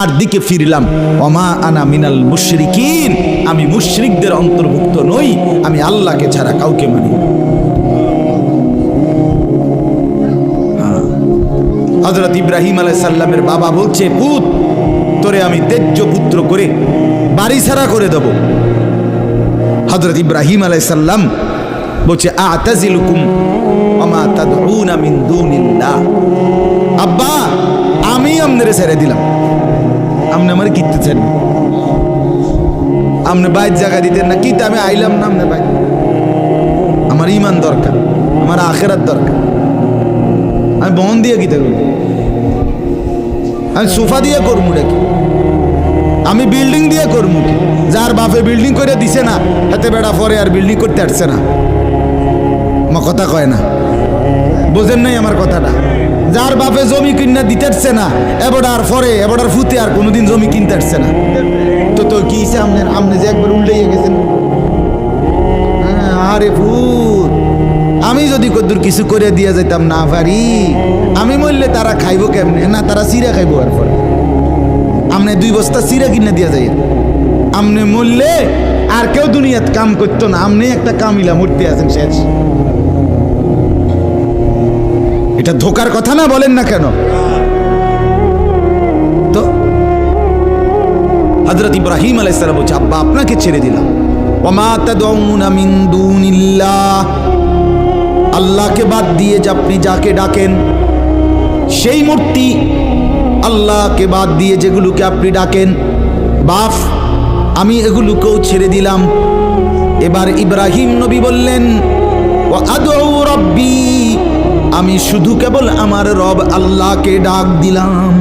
আর দিকে ফিরলাম, ওমা আনা মিনাল মুশরিকিন, আমি মুশরিকদের অন্তর্ভুক্ত নই, আমি আল্লাহকে ছাড়া কাউকে মানি। হযরত ইব্রাহিম আলাইহিস সালামের বাবা বলছে, পুত তোরে আমি তেজ্য পুত্র করে বাড়ি ছাড়া করে দেব। হযরত ইব্রাহিম আলাইহিস সালাম বলছে, আ'তাজিলুকুম ওমা তাদউনা মিন দুনিল্লাহ, আব্বা আমি আপনারে ছেড়ে দিলাম, আপনি আমার কিনতে চান, আপনি বাইর জায়গা দিতেন না, কিতে আমি আইলাম না আপনার বাইর। আমার ইমান দরকার, আমার আখেরাত দরকার। আমি বন দিয়ে কিতে করব, আমি সোফা দিয়ে করবো নাকি, আমি বিল্ডিং দিয়ে করবো কি? যার বাপে বিল্ডিং করে দিছে না, হাতে বেড়া পরে আর বিল্ডিং করতে আসছে না। আমার কথা কয় না, বোঝেন নাই আমার কথাটা? যার বাপে জমি কিনা দিতে আসছে না, এবারে পরে এবারে ফুতে আর কোনোদিন জমি কিনতে আসছে না, তো তো কি আপনি যে একবার উল্টাইয়া গেছেন। আরে ভূত, আমি যদি কদ্দুর কিছু করে দিয়ে যেতাম না পারি, আমি মরলে তারা খাইবো কেমনে? না তারা চিরা খাইবো। আর পরে আপনি 2 বস্তা চিরা কিনে দিয়ে যাই, আপনি মরলে আর কেউ দুনিয়াত কাম করতো না, আপনি একটা কামিলা মূর্তি আছেন শেষ। এটা ধোকার কথা না, বলেন না কেন? তো হযরত ইব্রাহিম আলাইহিস সালাম বলছে, আব্বা আপনাকে ছেড়ে দিলাম। ওমা তাদউনা মিন দুনিল্লাহ, আল্লাহকে বাদ দিয়ে যে আপনি যাকে ডাকেন সেই মূর্তি, আল্লাহকে বাদ দিয়ে যেগুলোকে আপনি ডাকেন, বাপ আমি এগুলোকেও ছেড়ে দিলাম। এবার ইব্রাহিম নবী বললেন, ওয়া আদউ রাব্বি, আমি শুধু কেবল আমার রব আল্লাহকে ডাক দিলাম।